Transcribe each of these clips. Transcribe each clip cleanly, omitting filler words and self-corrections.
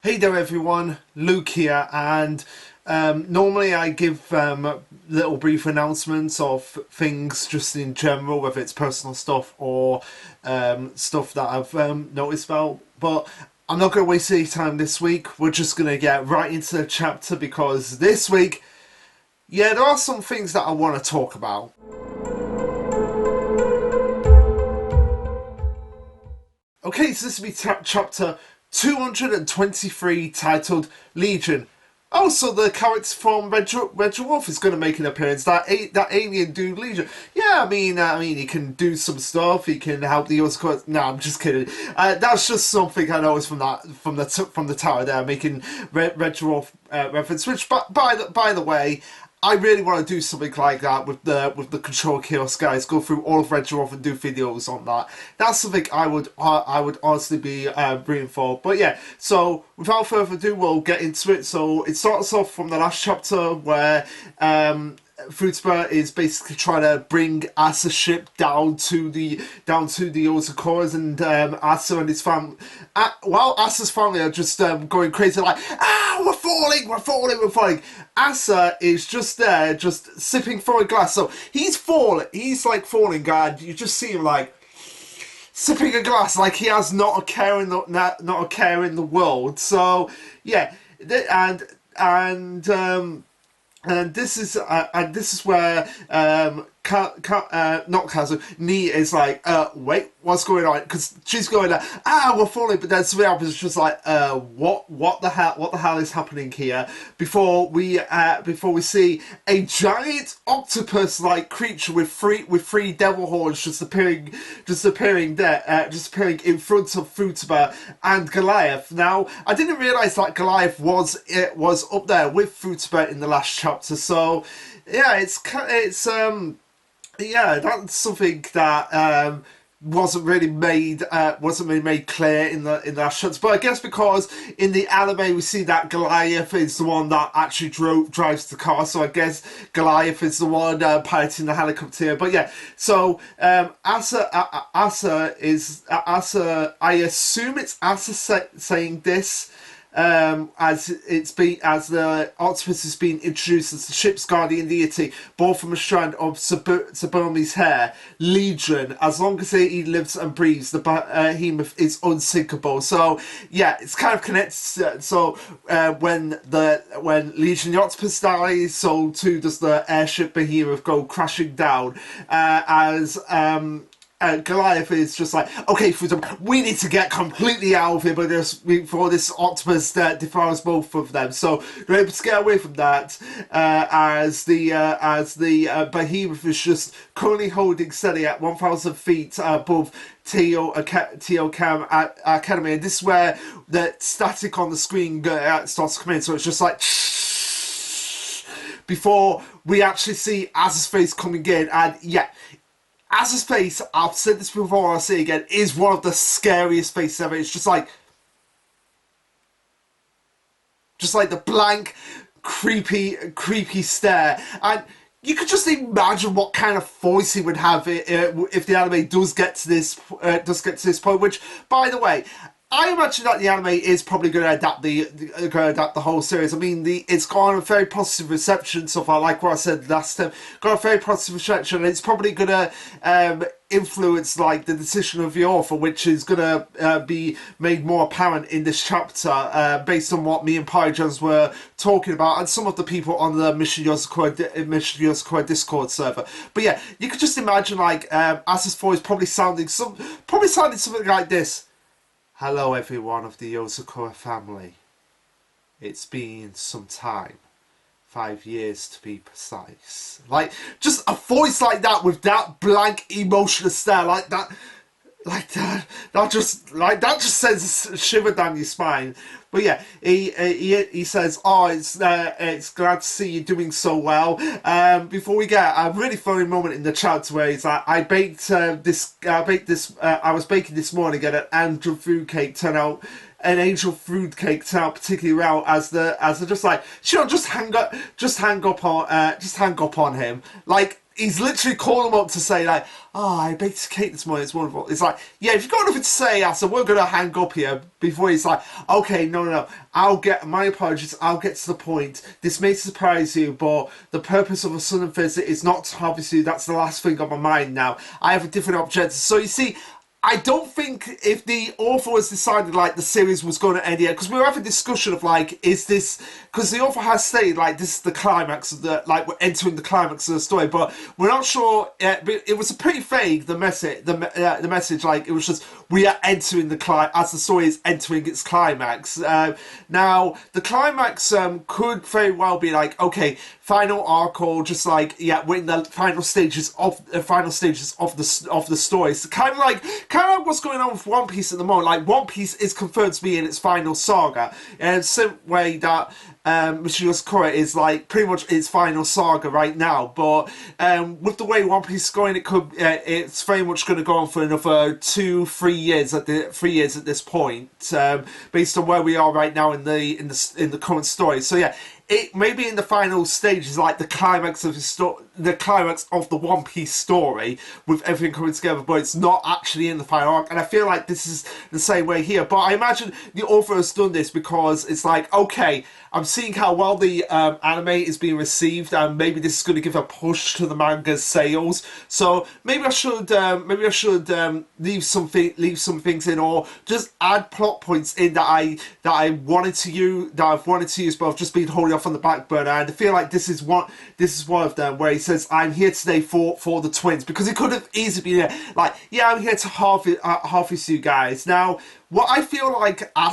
Hey there everyone, Luke here, and normally I give little brief announcements of things just in general, whether it's personal stuff or stuff that I've noticed about, but I'm not going to waste any time this week. We're just going to get right into the chapter because this week, yeah, there are some things that I want to talk about. Okay, so this will be chapter 223 titled Legion. Also, the character from Red Dwarf is going to make an appearance. That alien dude, Legion. Yeah, I mean, he can do some stuff. He can help the Yozakura. No, I'm just kidding. That's just something I noticed from the tower there, making Red Dwarf reference. Which, by the way, I really want to do something like that with the Control Chaos guys. Go through all of Red Dwarf and do videos on that. That's something I would honestly be rooting for. But yeah, so without further ado, we'll get into it. So it starts off from the last chapter where Fruitspa is basically trying to bring Asa's ship down to the Yozakuras, and Asa and his family. While Asa's family are just going crazy, like, we're falling. Asa is just there, just sipping from a glass. So he's falling. He's like falling, God. You just see him like sipping a glass, like he has not a care in the world. So yeah, and this is where not Kazu, Ni is like, wait, what's going on? Because she's going, we're falling, but then something happens. Just like, what the hell is happening here? Before we see a giant octopus-like creature with three devil horns just appearing in front of Futaba and Goliath. Now, I didn't realize that Goliath was up there with Futaba in the last chapter. So, yeah, yeah, that's something that wasn't really made clear in the last chapter. But I guess because in the anime we see that Goliath is the one that actually drives the car, so I guess Goliath is the one piloting the helicopter here. But yeah, so Asa. I assume it's Asa saying this. As the octopus has been introduced as the ship's guardian deity, born from a strand of Sabomi's hair, Legion. As long as he lives and breathes, the behemoth is unsinkable. So yeah, it's kind of connected. So when Legion the octopus dies, so too does the airship behemoth go crashing down. Goliath is just like, okay, we need to get completely out of here before this octopus devours both of them. So they're able to get away from that as the behemoth is just currently holding steady at 1,000 feet above Teo Cam Academy, and this is where the static on the screen starts to come in. So it's just like before we actually see Asa's face coming in, and yeah. Asa's face, I've said this before, I'll say it again, is one of the scariest faces ever. It's just like the blank, creepy stare. And you could just imagine what kind of voice he would have if the anime does get to this point. Which, by the way, I imagine that the anime is probably going to adapt the whole series. I mean, it's got a very positive reception so far. Like what I said last time, got a very positive reception, and it's probably going to influence like the decision of the author, which is going to be made more apparent in this chapter, based on what me and Pyjans were talking about, and some of the people on the Mission Yozakura Discord server. But yeah, you could just imagine like Asa's voice probably sounding something like this. Hello everyone of the Yozakura family. It's been some time. 5 years to be precise. Like, just a voice like that with that blank emotionless stare, that just sends a shiver down your spine. But yeah, he says, it's glad to see you doing so well. Before we get a really funny moment in the chat where he's like, I was baking this morning and an angel food cake turned out particularly well as they're just like, just hang up on him. Like, he's literally calling them up to say like, I baked a cake this morning, it's wonderful. It's like, yeah, if you've got nothing to say, so we're gonna hang up here before he's like, okay, no, I'll get, my apologies, I'll get to the point. This may surprise you, but the purpose of a sudden visit is not to harvest you. That's the last thing on my mind now. I have a different objective. So you see, I don't think if the author has decided like the series was going to end here, because we were having a discussion of like, is this, because the author has stated like this is the climax of the, like we're entering the climax of the story, but we're not sure. It was pretty vague, the message. The message, like it was just we are entering the climax as the story is entering its climax. Now the climax could very well be like, okay, final arc, or just like, yeah, we're in the final stages of the story. So kind of like what's going on with One Piece at the moment. Like One Piece is confirmed to be in its final saga, and same way that Yozakura is like pretty much its final saga right now. But with the way One Piece is going, it's very much going to go on for another 2-3 years at this point, based on where we are right now in the current story. So yeah. It maybe in the final stage is like the climax of the One Piece story with everything coming together, but it's not actually in the final arc. And I feel like this is the same way here. But I imagine the author has done this because it's like, okay, I'm seeing how well the anime is being received, and maybe this is going to give a push to the manga's sales. So maybe I should leave some things in, or just add plot points in that I've wanted to use, but I've just been holding off on the back burner. And I feel like this is one of them where he says, "I'm here today for the twins," because it could have easily been like, "Yeah, I'm here to harvest you guys." Now, what I feel like I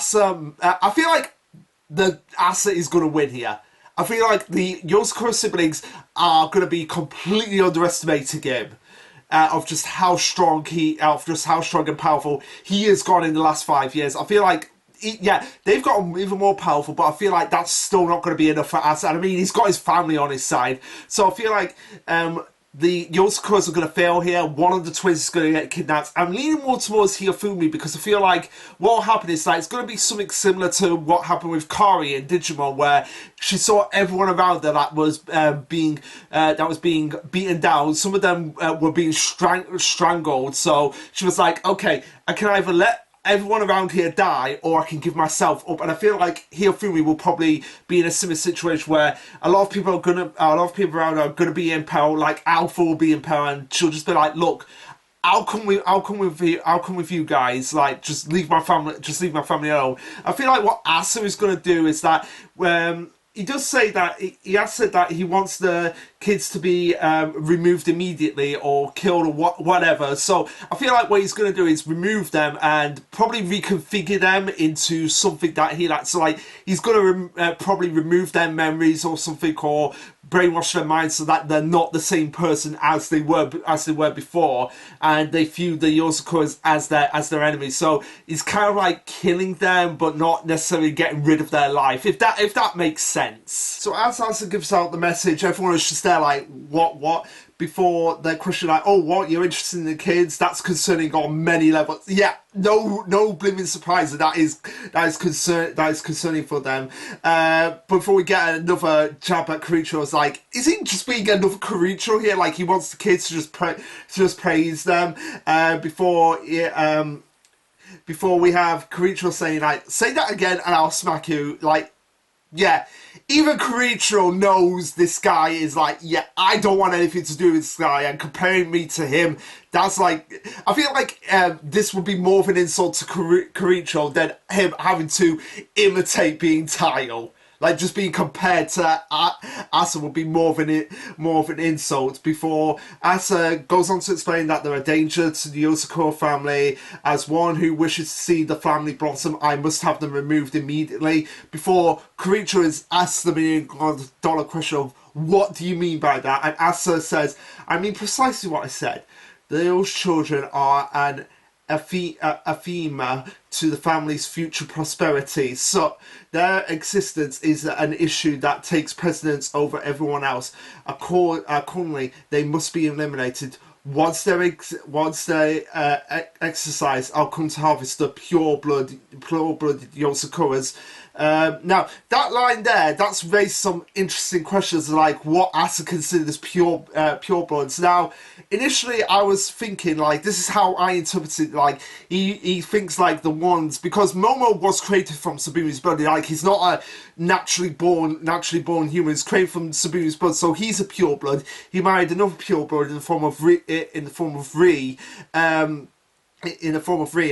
feel like the Asa is going to win here. I feel like the Yozakura siblings are going to be completely underestimating him. Of just how strong and powerful he has gone in the last 5 years. I feel like, they've gotten even more powerful, but I feel like that's still not going to be enough for Asa. And I mean, he's got his family on his side, so I feel like the Yozakuras are going to fail here. One of the twins is going to get kidnapped. I'm leaning more towards Hifumi because I feel like what will happen is that it's going to be something similar to what happened with Kari in Digimon, where she saw everyone around her that was being beaten down. Some of them were being strangled. So she was like, okay, I can either let everyone around here die, or I can give myself up. And I feel like Hifumi will probably be in a similar situation where a lot of people around are gonna be in peril. Like Alpha will be in peril, and she'll just be like, "Look, I'll come with you guys. Like, just leave my family alone." I feel like what Asa is gonna do is that he does say that he has said that he wants the kids to be removed immediately or killed or whatever. So I feel like what he's going to do is remove them and probably reconfigure them into something that he likes. So like he's going to probably remove their memories or something, or brainwash their minds so that they're not the same person as they were before, and they view the Yozakuras as their enemies. So he's kind of like killing them, but not necessarily getting rid of their life. If that makes sense. So as Asa gives out the message, everyone is just there like, what? Before they're questioning like, oh, what, you're interested in the kids? That's concerning on many levels. Yeah, no blimmin' surprise that is concerning for them. Before we get another jab at Karicho, it's like, is he just being another Karicho here? Like he wants the kids to just praise them. Before we have Karicho saying like, say that again and I'll smack you. Like, yeah, even Karicho knows this guy is like, yeah, I don't want anything to do with this guy, and comparing me to him, that's like, I feel like this would be more of an insult to Karicho than him having to imitate being Tayo. Like, just being compared to Asa would be more of an insult. Before Asa goes on to explain that there are dangers to the Yozakura family. As one who wishes to see the family blossom, I must have them removed immediately. Before Karicho is asked the $1 million question of, what do you mean by that? And Asa says, I mean precisely what I said. Those children are an anathema to the family's future prosperity. So their existence is an issue that takes precedence over everyone else. Accordingly, they must be eliminated. Once they exercise, I'll come to harvest the pure blood Yozakuras. Now, that line there, that's raised some interesting questions, like what Asa considers pure bloods. Now, initially I was thinking, like, this is how I interpreted, like, he thinks, like, the ones, because Momo was created from Subumi's blood, like, he's not a naturally born human, he's created from Subumi's blood, so he's a pure blood. He married another pure blood in the form of Ri,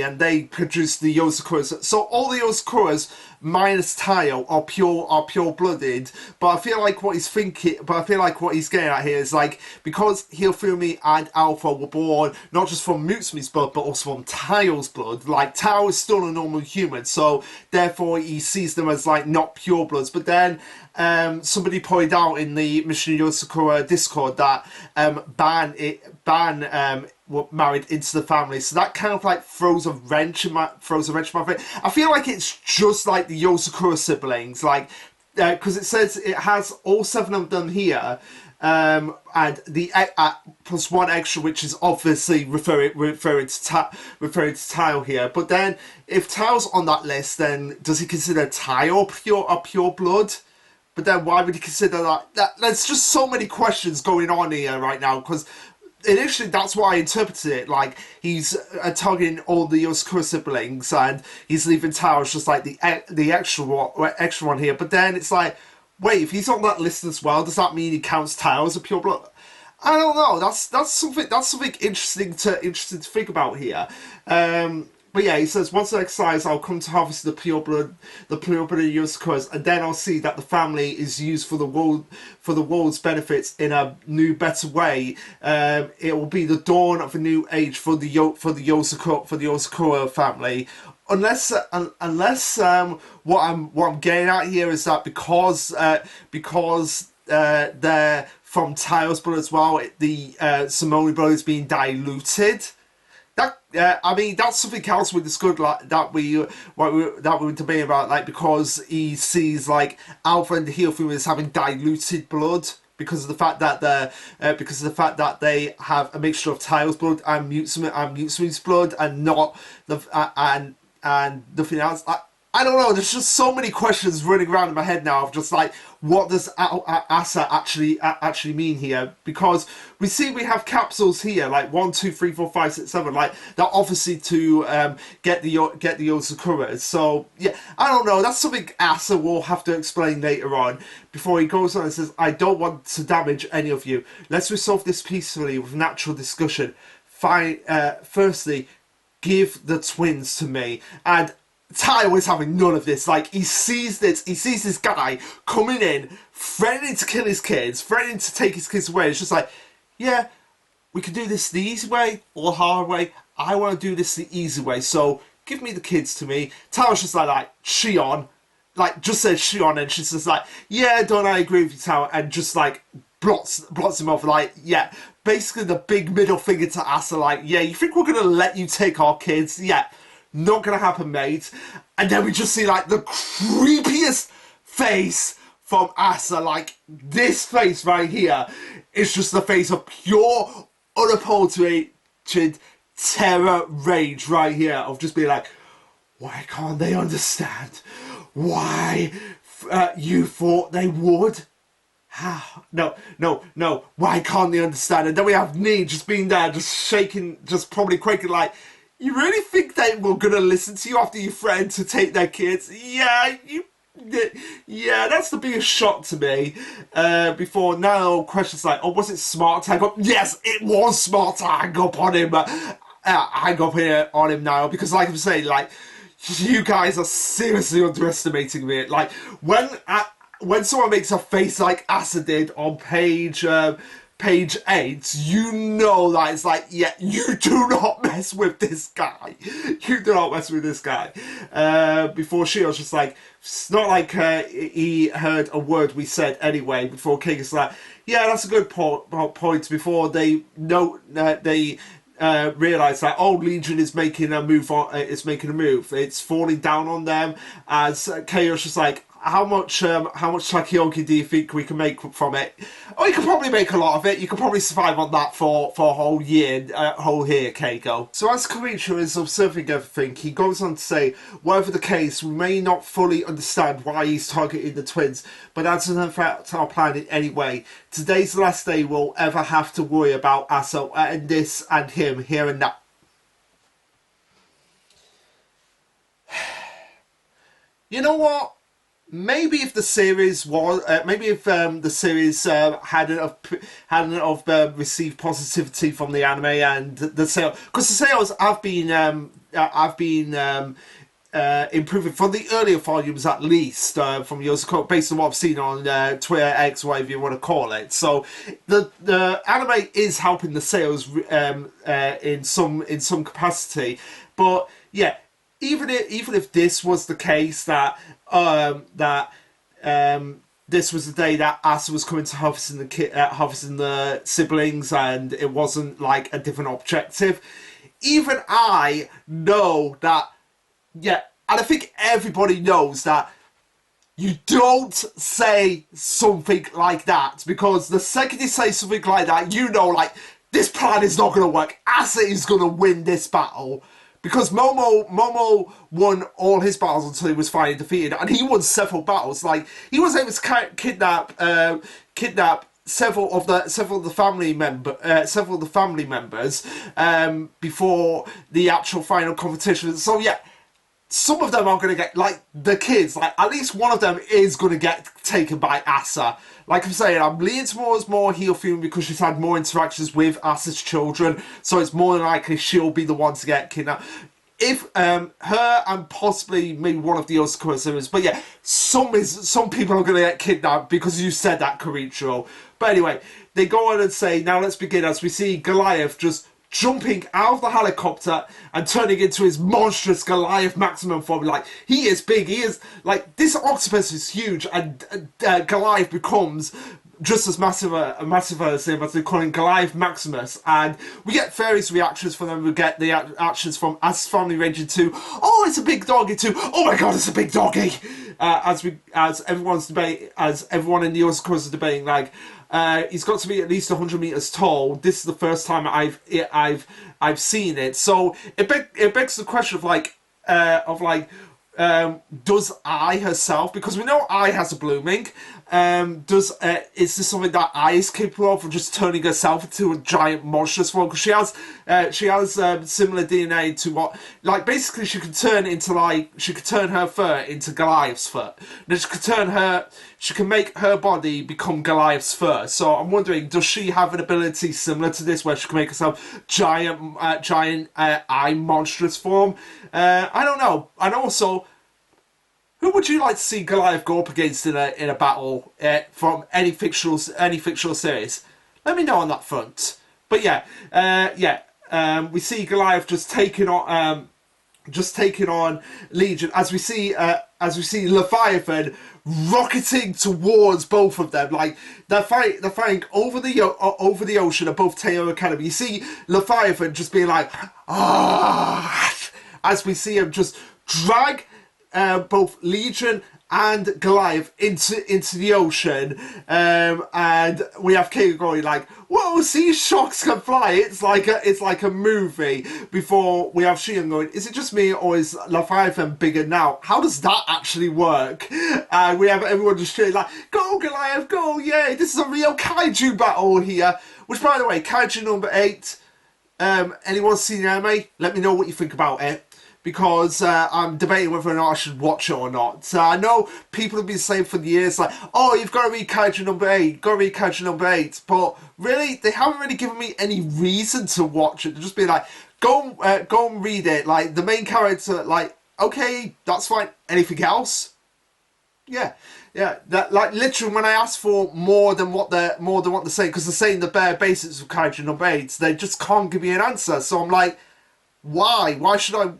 and they produce the Yozakuras. So all the Yozakuras minus Tayo are pure blooded. But I feel like what he's thinking, but I feel like what he's getting at here is like, because Hifumi and Alpha were born not just from Mutsumi's blood but also from Tayo's blood. Like, Tayo is still a normal human, so therefore he sees them as like not pure bloods. But then somebody pointed out in the Mission Yozakura Discord that Ban were married into the family, so that kind of like throws a wrench in my face. I feel like it's just like the Yozakura siblings, like, because it says it has all 7 of them here, and the plus 1 extra, which is obviously referring to Tayo here. But then, if Tayo's on that list, then does he consider Tayo pure blood? But then why would he consider that? There's just so many questions going on here right now, because initially that's why I interpreted it, like he's targeting all the Yozakura siblings and he's leaving Tayo just like the extra one here. But then it's like, wait, if he's on that list as well, does that mean he counts Tayo as a pure blood? I don't know. That's something interesting to think about here. But yeah, he says, once I exercise, I'll come to harvest the pure blood of Yozakuras, and then I'll see that the family is used for the world's benefits in a new, better way. It will be the dawn of a new age for the Yozakura family. Unless what I'm getting at here is that because they're from Tayo's blood as well, the Simone blood is being diluted. I mean, that's something else we discussed, like that we were debating about, like, because he sees like Alpha and the Hifumi as having diluted blood because of the fact that they have a mixture of Tayo's blood and Mutsumi's blood, and not the and nothing else. I don't know, there's just so many questions running around in my head now of just like, what does Asa actually mean here? Because we have capsules here, like 1, 2, 3, 4, 5, 6, 7, like they're obviously to get the Yozakuras. So yeah, I don't know, that's something Asa will have to explain later on, before he goes on and says, I don't want to damage any of you. Let's resolve this peacefully with natural discussion. Firstly, give the twins to me. And Tayo is having none of this. Like, he sees this guy coming in, threatening to kill his kids, threatening to take his kids away. It's just like, yeah, we can do this the easy way or the hard way. I want to do this the easy way, so give me the kids to me. Tayo's just like Shion, like, just says Shion, and she's just like, yeah, don't I agree with you, Tayo, and just like blots him off, like, yeah, basically the big middle finger to Asa, like, yeah, you think we're gonna let you take our kids? Yeah. Not gonna happen, mate. And then we just see like the creepiest face from Asa. Like, this face right here is just the face of pure, unadulterated terror rage right here, of just being like, why can't they understand? Why you thought they would? No, why can't they understand? And then we have Nee just being there, just shaking, just probably quaking, like, you really think they were gonna listen to you after you threatened to take their kids? Yeah, that's the biggest shock to me. Before now, questions like, oh, was it smart to hang up? Yes, it was smart to hang up on him. Hang up here on him now, because like I'm saying, like, you guys are seriously underestimating me. Like, when someone makes a face like Asa did on page 8, you know that it's like, yeah, you do not mess with this guy. You do not mess with this guy. Before she was just like, it's not like he heard a word we said anyway. Before King is like, yeah, that's a good point. Before they realize that, oh, Legion is making a move. It's falling down on them. As Chaos just like, how much takoyaki do you think we can make from it? Oh, you can probably make a lot of it. You can probably survive on that for a whole year, Keiko. So as Karicha is observing everything, he goes on to say, whatever the case, we may not fully understand why he's targeting the twins, but that doesn't affect our plan in any way. Today's the last day we'll ever have to worry about Asa and this and him here and now. You know what? Maybe if the series was, maybe if the series hadn't received positivity from the anime and the sale, because the sales have been improving from the earlier volumes at least, from Yozakura, based on what I've seen on Twitter, X, whatever you want to call it. So the anime is helping the sales in some capacity, but yeah. Even if this was the case, that this was the day that Asa was coming to harvesting the siblings, and it wasn't like a different objective. Even I know that, yeah, and I think everybody knows that you don't say something like that, because the second you say something like that, you know, like, this plan is not going to work. Asa is going to win this battle. Because Momo won all his battles until he was finally defeated, and he won several battles. Like, he was able to kidnap several of the family members before the actual final competition. So yeah, some of them are going to get, like, the kids, like, at least one of them is going to get taken by Asa. Like I'm saying, I'm leaning towards more heel feeling because she's had more interactions with Asa's children, so it's more than likely she'll be the one to get kidnapped. If her and possibly maybe one of the Yozakura siblings, but yeah, some people are going to get kidnapped because you said that, Karicho. But anyway, they go on and say, now let's begin, as we see Goliath just jumping out of the helicopter and turning into his monstrous Goliath maximum form. Like, he is big, he is, like, this octopus is huge, and Goliath becomes just as massive as him, as they call him Goliath Maximus, and we get various reactions from them. We get the actions from Asa's family ranging to, oh, it's a big doggy, to, oh my god, it's a big doggy, as everyone in the Yozakura is debating, like, he's got to be at least 100 meters tall. This is the first time I've seen it. So it begs the question of does Ai herself, because we know Ai has a blooming, is this something that Ai is capable of just turning herself into a giant monstrous one? Because she has similar DNA to what, like, basically she could turn her fur into Goliath's fur. Then she can make her body become Goliath's fur. So I'm wondering, does she have an ability similar to this, where she can make herself giant Ai monstrous form? I don't know. And also, who would you like to see Goliath go up against in a battle from any fictional series? Let me know on that front. But yeah, we see Goliath just taking on Legion, as we see Leviathan rocketing towards both of them. Like, they're fighting over the ocean above Teo Academy. You see Leviathan just being like, ah, as we see him just drag both Legion and Goliath into the ocean, and we have Keiko going like, whoa, see, sharks can fly. It's like a movie. Before we have Shion going, is it just me, or is Leviathan bigger now? How does that actually work? And we have everyone just cheering like, go Goliath, go, yay, this is a real kaiju battle here. Which, by the way, kaiju number 8, anyone seen the anime? Let me know what you think about it, because I'm debating whether or not I should watch it or not. I know people have been saying for years, like, oh, you've got to read Kaiju number 8, but really, they haven't really given me any reason to watch it. They're just being like, go and read it. Like, the main character, like, okay, that's fine. Anything else? Yeah. That, like, literally, when I ask for more than what they're saying, because they're saying the bare basics of Kaiju number 8, they just can't give me an answer. So I'm like, why? Why should I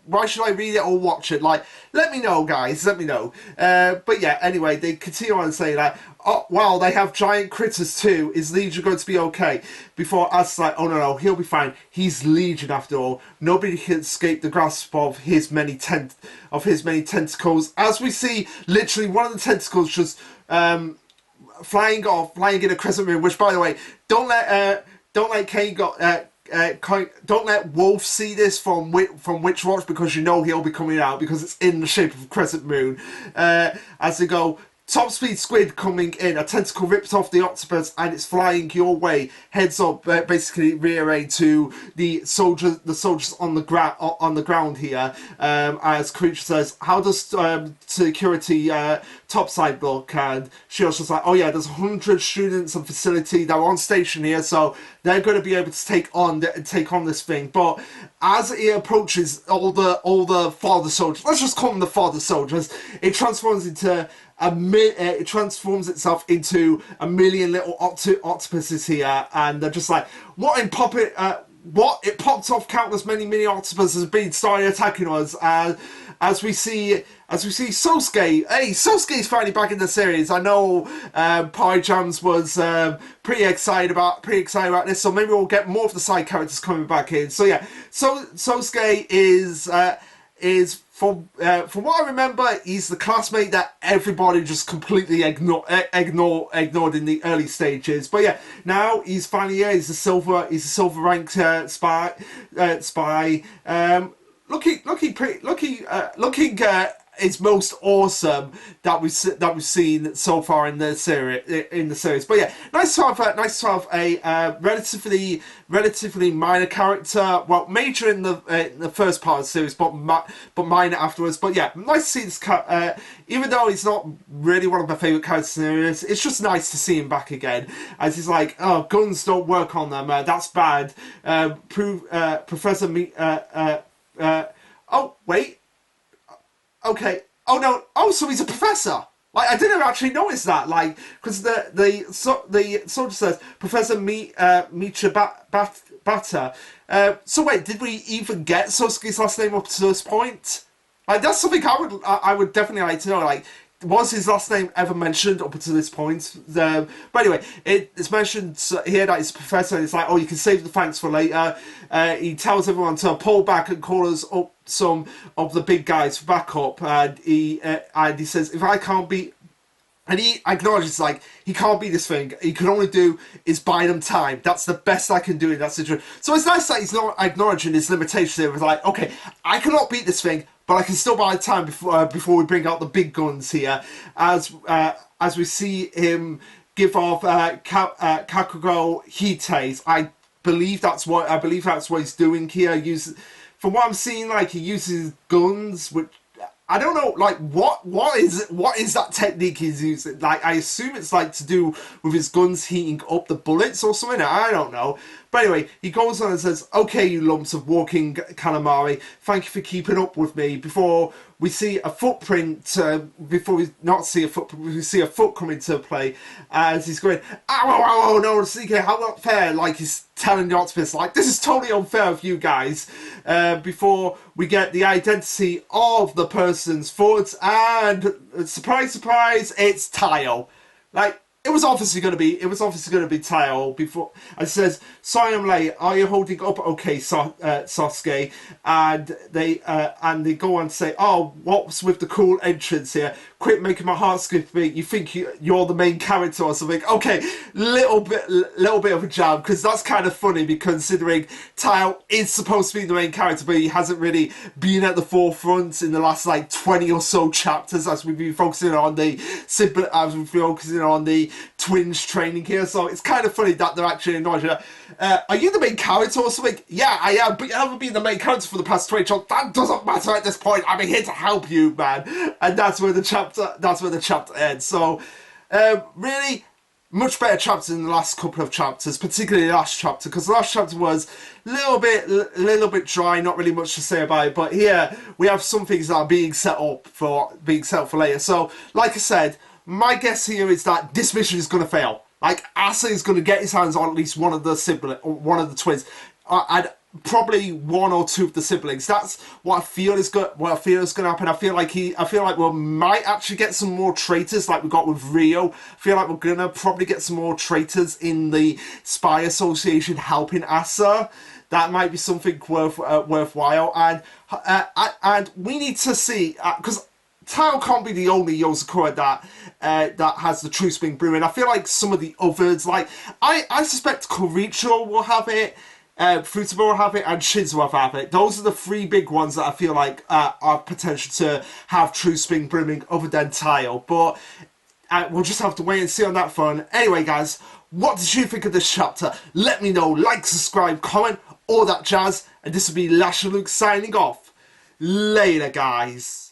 read it or watch it? Like, let me know, guys. Let me know. But yeah, anyway, they continue on and say that, oh, wow, they have giant critters too. Is Legion going to be okay? Before Az's like, oh no, he'll be fine. He's Legion after all. Nobody can escape the grasp of his many tentacles. As we see, literally one of the tentacles just flying in a crescent moon. Which, by the way, don't let Kane go. Don't let Wolf see this from Witch Watch, because you know he'll be coming out because it's in the shape of a crescent moon. As they go, top speed squid coming in, a tentacle rips off the octopus and it's flying your way. Heads up, basically rearray to the soldiers on the ground here. As Creature says, how does security topside look? And Shield's just like, oh yeah, there's 100 students and facility that are on station here, so they're going to be able to take on this thing. But as it approaches all the father soldiers, let's just call them the father soldiers, it transforms itself into a million little octopuses here, and they're just like, what? It popped off countless many mini octopuses have been started attacking us. As we see Sosuke. Hey, Sosuke's finally back in the series. I know Pie Jams was pretty excited about this, so maybe we'll get more of the side characters coming back in. So yeah, Sosuke is from what I remember, he's the classmate that everybody just completely ignored in the early stages. But yeah, now he's finally here. He's a silver ranked spy. Looking is most awesome that we've seen so far in the series. But yeah, nice to have a relatively minor character. Well, major in the first part of the series, but minor afterwards. But yeah, nice to see this even though he's not really one of my favourite characters in the series, it's just nice to see him back again. As he's like, oh, guns don't work on them. That's bad. Professor Me. Oh wait. Okay. Oh no. Oh, so he's a professor. Like, I didn't actually notice that. Like, because the soldier says Professor Bata. So wait, did we even get Sosuke's last name up to this point? Like, that's something I would definitely like to know. Like, was his last name ever mentioned up until this point? But anyway, it's mentioned here that he's a professor, and it's like, oh, you can save the thanks for later. He tells everyone to pull back and call us up some of the big guys for backup. And he says, if I can't be... And he acknowledges, like, he can't beat this thing. He can only do is buy them time. That's the best I can do in that situation. So it's nice that he's not acknowledging his limitations. It was like, okay, I cannot beat this thing, but I can still buy time before we bring out the big guns here. As we see him give off Kakugo Hite's. I believe that's what he's doing here. From what I'm seeing, like, he uses guns, which I don't know, like, what is that technique he's using? Like, I assume it's like to do with his guns heating up the bullets or something. I don't know. But anyway, he goes on and says, okay, you lumps of walking calamari, thank you for keeping up with me. Before we see a footprint, we see a foot come into play as he's going, ow, no, CK, how not fair? Like, he's telling the octopus, like, this is totally unfair of you guys. Before we get the identity of the person's foot, and surprise, surprise, it's Tayo. Like, it was obviously going to be Tayo before. And it says, sorry I'm late. Are you holding up okay, Sasuke? And they go on to say, oh, what's with the cool entrance here? Quit making my heart skip beat. You think you're the main character or something? Okay, little bit of a jab, because that's kind of funny, considering Tayo is supposed to be the main character, but he hasn't really been at the forefront in the last like 20 or so chapters, as we've been focusing on the twins training here. So it's kind of funny that they're actually acknowledging that. Are you the main character or something? Yeah, I am, but you haven't been the main character for the past 20 chapters. That doesn't matter at this point. I'm here to help you, man. And that's where the chapter ends. So really much better chapters than the last couple of chapters, particularly the last chapter, because the last chapter was a little bit dry, not really much to say about it. But here we have some things that are being set up for later. So like I said, my guess here is that this mission is going to fail. Like, Asa is going to get his hands on at least one of the twins. And probably one or two of the siblings. That's what I feel is going. What I feel is going to happen. I feel like we might actually get some more traitors, like we got with Rio. I feel like we're gonna probably get some more traitors in the Spy Association helping Asa. That might be something worthwhile, and we need to see because. Tao can't be the only Yozakura that has the True Spring brewing. I feel like some of the others, like I suspect Koricho will have it, Futaba will have it, and Shinzo will have it. Those are the three big ones that I feel like are potential to have True Spring brewing, other than Tao. But we'll just have to wait and see on that front. Anyway, guys, what did you think of this chapter? Let me know. Like, subscribe, comment, all that jazz. And this will be Lasherluke signing off. Later, guys.